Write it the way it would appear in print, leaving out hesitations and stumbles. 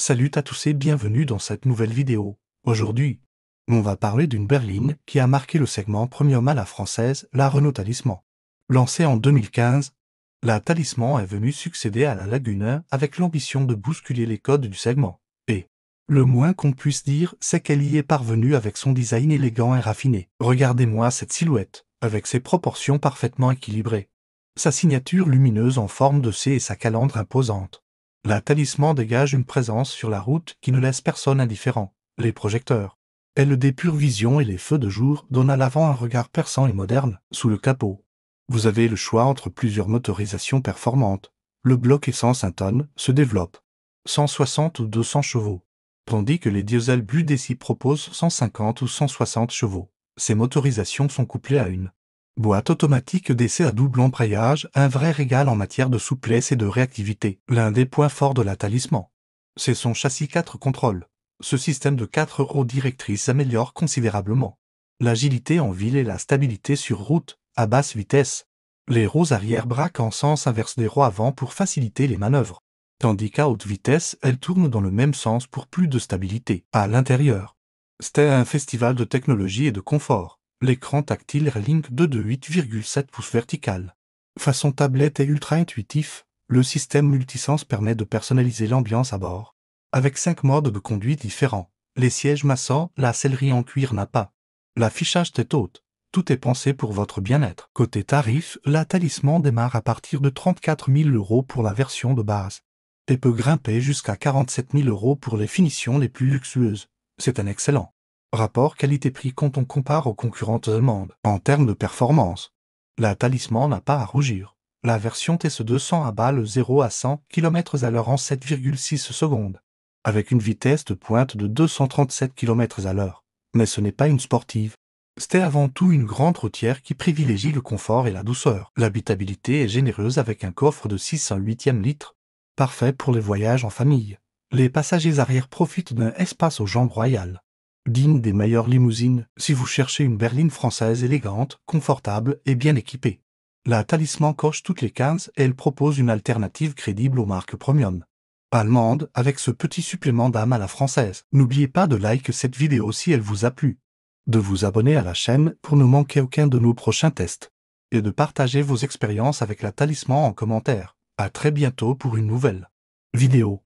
Salut à tous et bienvenue dans cette nouvelle vidéo. Aujourd'hui, on va parler d'une berline qui a marqué le segment premium à la française, la Renault Talisman. Lancée en 2015, la Talisman est venue succéder à la Laguna avec l'ambition de bousculer les codes du segment. Et le moins qu'on puisse dire, c'est qu'elle y est parvenue avec son design élégant et raffiné. Regardez-moi cette silhouette, avec ses proportions parfaitement équilibrées, sa signature lumineuse en forme de C et sa calandre imposante. La Talisman dégage une présence sur la route qui ne laisse personne indifférent. Les projecteurs, ailes des pures visions et les feux de jour donnent à l'avant un regard perçant et moderne. Sous le capot, vous avez le choix entre plusieurs motorisations performantes. Le bloc essence 1 tonne se développe 160 ou 200 chevaux, tandis que les diesels Blue DC proposent 150 ou 160 chevaux. Ces motorisations sont couplées à une boîte automatique d'essai à double embrayage, un vrai régal en matière de souplesse et de réactivité. L'un des points forts de la Talisman, c'est son châssis 4 contrôles. Ce système de 4 roues directrices améliore considérablement l'agilité en ville et la stabilité sur route, à basse vitesse. Les roues arrière braquent en sens inverse des roues avant pour faciliter les manœuvres, tandis qu'à haute vitesse, elles tournent dans le même sens pour plus de stabilité. À l'intérieur, c'était un festival de technologie et de confort. L'écran tactile Airlink 2 de 8,7 pouces vertical. Façon tablette et ultra intuitif, le système multisense permet de personnaliser l'ambiance à bord. Avec 5 modes de conduite différents, les sièges massants, la sellerie en cuir n'a pas. L'affichage tête haute, tout est pensé pour votre bien-être. Côté tarif, la Talisman démarre à partir de 34 000 € pour la version de base et peut grimper jusqu'à 47 000 € pour les finitions les plus luxueuses. C'est un excellent rapport qualité-prix quand on compare aux concurrentes allemandes. En termes de performance, la Talisman n'a pas à rougir. La version TS200 abat le 0 à 100 km/h en 7,6 secondes, avec une vitesse de pointe de 237 km/h. Mais ce n'est pas une sportive. C'est avant tout une grande routière qui privilégie le confort et la douceur. L'habitabilité est généreuse avec un coffre de 6/8 litres, parfait pour les voyages en famille. Les passagers arrière profitent d'un espace aux jambes royales, digne des meilleures limousines si vous cherchez une berline française élégante, confortable et bien équipée. La Talisman coche toutes les 15 et elle propose une alternative crédible aux marques premium allemandes avec ce petit supplément d'âme à la française. N'oubliez pas de liker cette vidéo si elle vous a plu, de vous abonner à la chaîne pour ne manquer aucun de nos prochains tests, et de partager vos expériences avec la Talisman en commentaire. À très bientôt pour une nouvelle vidéo.